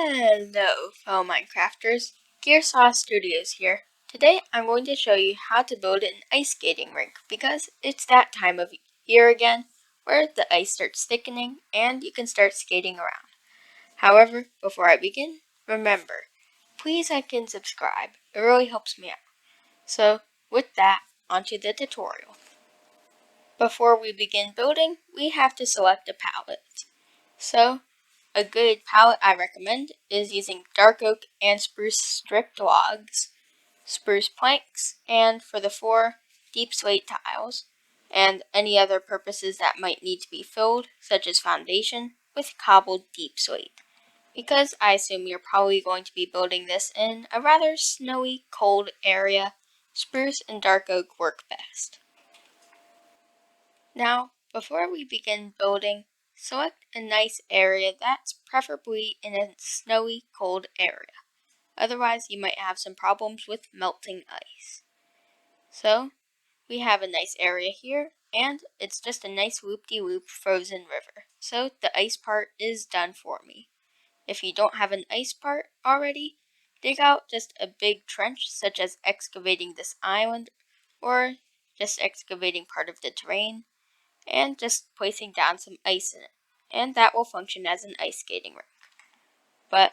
Hello, fellow Minecrafters. Gearsaw Studios here. Today I'm going to show you how to build an ice skating rink because it's that time of year again where the ice starts thickening and you can start skating around. However, before I begin, remember, please like and subscribe. It really helps me out. So, with that, onto the tutorial. Before we begin building, we have to select a palette. So, a good palette I recommend is using dark oak and spruce stripped logs, spruce planks, and for the 4, deep slate tiles, and any other purposes that might need to be filled, such as foundation, with cobbled deep slate. Because I assume you're probably going to be building this in a rather snowy, cold area, spruce and dark oak work best. Now, before we begin building, select a nice area that's preferably in a snowy, cold area. Otherwise, you might have some problems with melting ice. So, we have a nice area here, and it's just a nice loop-de-loop frozen river. So, the ice part is done for me. If you don't have an ice part already, dig out just a big trench, such as excavating this island, or just excavating part of the terrain, and just placing down some ice in it, and that will function as an ice skating rink. But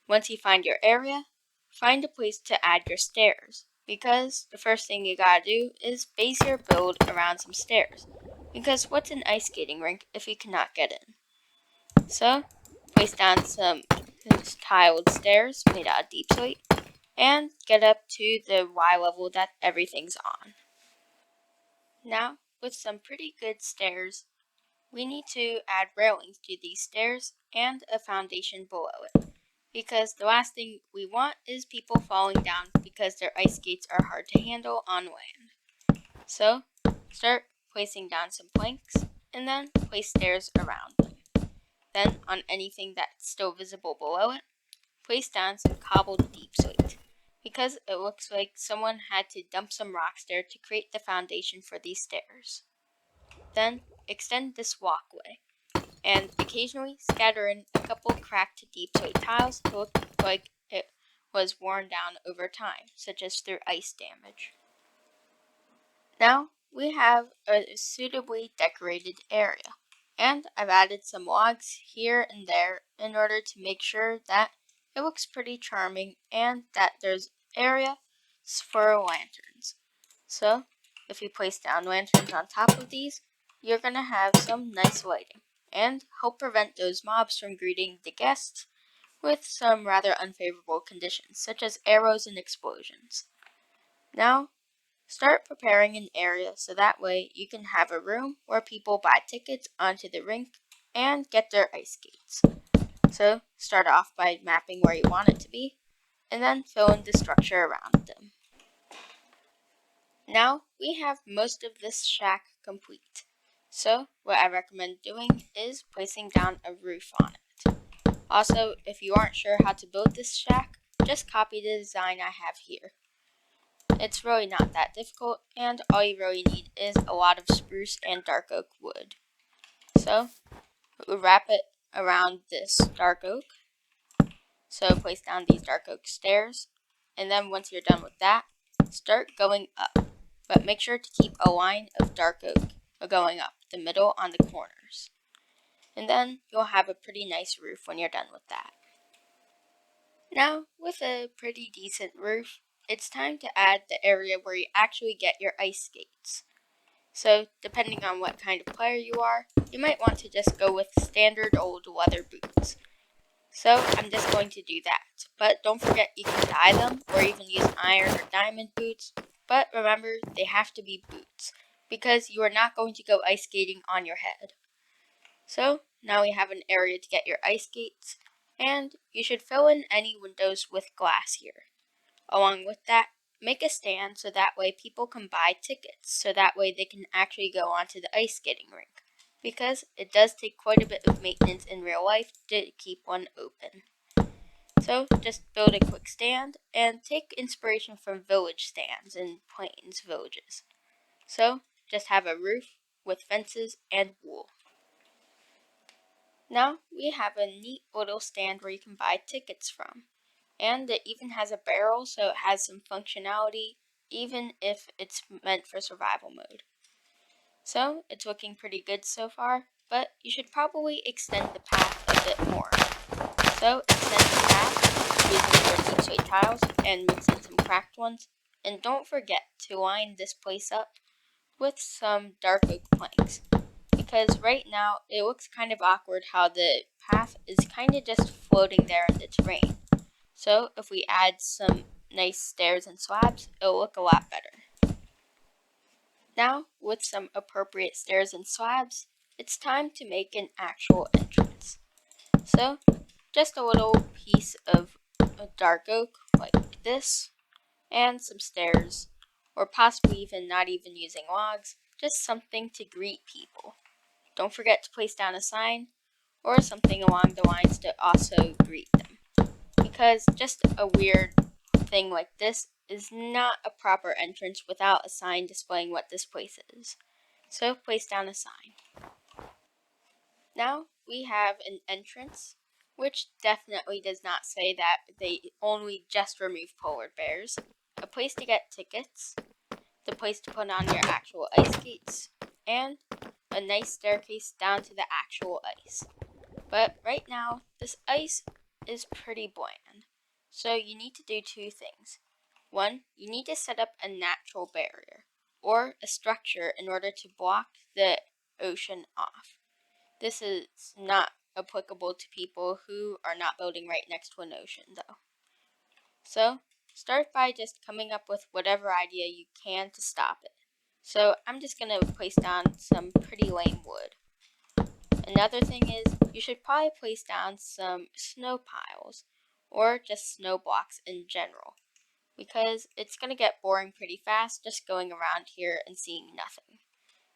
once you find your area, find a place to add your stairs, because the first thing you gotta do is base your build around some stairs, because what's an ice skating rink if you cannot get in? So, place down some tiled stairs made out of deep slate, and get up to the Y level that everything's on. Now, with some pretty good stairs, we need to add railings to these stairs and a foundation below it, because the last thing we want is people falling down because their ice skates are hard to handle on land. So, start placing down some planks, and then place stairs around them. Then, on anything that's still visible below it, place down some cobbled deep slate, because it looks like someone had to dump some rocks there to create the foundation for these stairs. Then, extend this walkway, and occasionally scatter in a couple cracked deep slate tiles to look like it was worn down over time, such as through ice damage. Now, we have a suitably decorated area, and I've added some logs here and there in order to make sure that it looks pretty charming and that there's area for lanterns. So, if you place down lanterns on top of these, you're going to have some nice lighting and help prevent those mobs from greeting the guests with some rather unfavorable conditions, such as arrows and explosions. Now, start preparing an area so that way you can have a room where people buy tickets onto the rink and get their ice skates. So, start off by mapping where you want it to be, and then fill in the structure around them. Now, we have most of this shack complete. So, what I recommend doing is placing down a roof on it. Also, if you aren't sure how to build this shack, just copy the design I have here. It's really not that difficult, and all you really need is a lot of spruce and dark oak wood. So, we'll wrap it around this dark oak. So, place down these dark oak stairs, and then once you're done with that, start going up. But make sure to keep a line of dark oak going up the middle on the corners. And then you'll have a pretty nice roof when you're done with that. Now, with a pretty decent roof, it's time to add the area where you actually get your ice skates. So, depending on what kind of player you are, you might want to just go with standard old leather boots. So, I'm just going to do that. But don't forget you can dye them or even use iron or diamond boots. But remember, they have to be boots, because you are not going to go ice skating on your head. So, now we have an area to get your ice skates, and you should fill in any windows with glass here. Along with that, make a stand so that way people can buy tickets, so that way they can actually go onto the ice skating rink, because it does take quite a bit of maintenance in real life to keep one open. So, just build a quick stand, and take inspiration from village stands in plains villages. So, just have a roof with fences and wool. Now we have a neat little stand where you can buy tickets from. And it even has a barrel, so it has some functionality, even if it's meant for survival mode. So it's looking pretty good so far, but you should probably extend the path a bit more. So extend the path using your deep slate tiles and mix in some cracked ones. And don't forget to line this place up with some dark oak planks, because right now it looks kind of awkward how the path is kind of just floating there in the terrain. So if we add some nice stairs and slabs, it'll look a lot better. Now, with some appropriate stairs and slabs, it's time to make an actual entrance. So, just a little piece of a dark oak like this, and some stairs, or possibly even not even using logs, just something to greet people. Don't forget to place down a sign, or something along the lines to also greet them, because just a weird thing like this is not a proper entrance without a sign displaying what this place is. So place down a sign. Now we have an entrance, which definitely does not say that they only just remove polar bears, a place to get tickets, the place to put on your actual ice skates, and a nice staircase down to the actual ice. But right now, this ice is pretty bland, so you need to do two things. One, you need to set up a natural barrier, or a structure in order to block the ocean off. This is not applicable to people who are not building right next to an ocean, though. So, start by just coming up with whatever idea you can to stop it. So, I'm just going to place down some pretty lame wood. Another thing is, you should probably place down some snow piles, or just snow blocks in general, because it's going to get boring pretty fast just going around here and seeing nothing.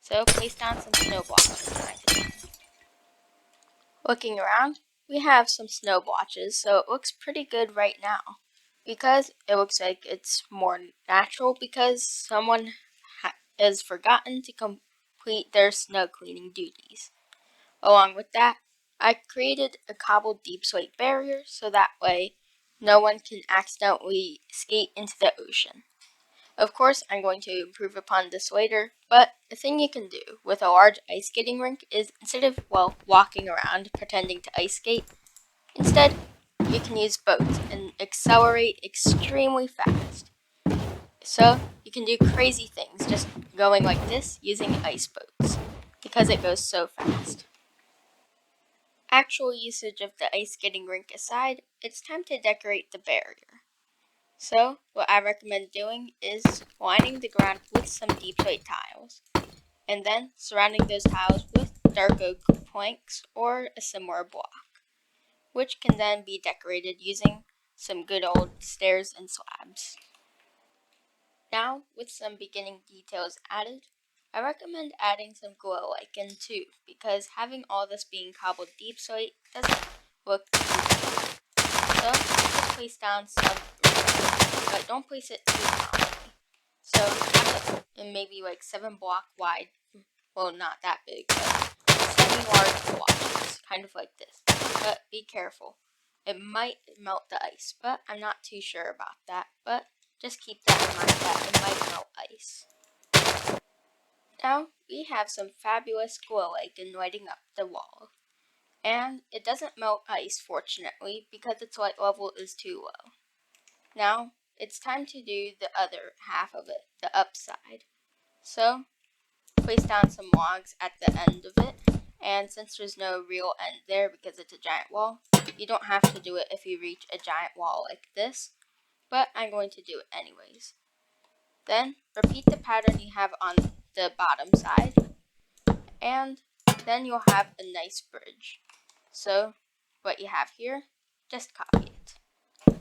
So place down some snow blocks from time to time. Looking around, we have some snow blotches, so it looks pretty good right now, because it looks like it's more natural because someone has forgotten to complete their snow cleaning duties. Along with that, I created a cobbled deep slate barrier so that way no one can accidentally skate into the ocean. Of course, I'm going to improve upon this later, but a thing you can do with a large ice skating rink is instead of, walking around pretending to ice skate, instead you can use boats and accelerate extremely fast. So you can do crazy things just going like this using ice boats, because it goes so fast. Actual usage of the ice skating rink aside, it's time to decorate the barrier. So, what I recommend doing is lining the ground with some deep slate tiles, and then surrounding those tiles with dark oak planks or a similar block, which can then be decorated using some good old stairs and slabs. Now, with some beginning details added, I recommend adding some glow lichen too, because having all this being cobbled deep slate doesn't look too good. So, just place down some roof, but don't place it too prominently. So, have it in maybe like 7 block wide, well, not that big, but semi-large blocks, kind of like this. But be careful. It might melt the ice, but I'm not too sure about that. But just keep that in mind that it might melt ice. Now we have some fabulous glow lichen lighting up the wall. And it doesn't melt ice, fortunately, because its light level is too low. Now it's time to do the other half of it, the upside. So place down some logs at the end of it, and since there's no real end there because it's a giant wall, you don't have to do it if you reach a giant wall like this, but I'm going to do it anyways. Then repeat the pattern you have on the bottom side, and then you'll have a nice bridge. So what you have here, just copy it.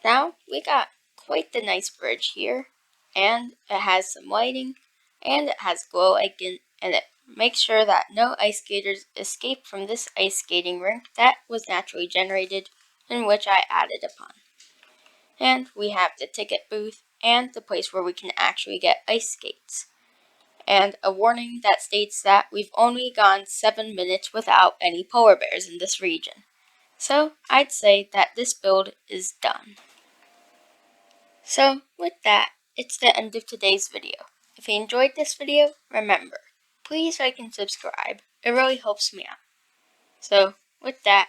Now we got quite the nice bridge here, and it has some lighting, and it has glow lichen, and it makes sure that no ice skaters escape from this ice skating rink that was naturally generated and which I added upon. And we have the ticket booth and the place where we can actually get ice skates. and a warning that states that we've only gone 7 minutes without any polar bears in this region. So I'd say that this build is done. So with that, it's the end of today's video. If you enjoyed this video, remember, please like and subscribe. It really helps me out. So with that,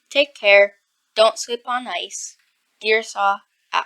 take care, don't slip on ice. Gearsaw out.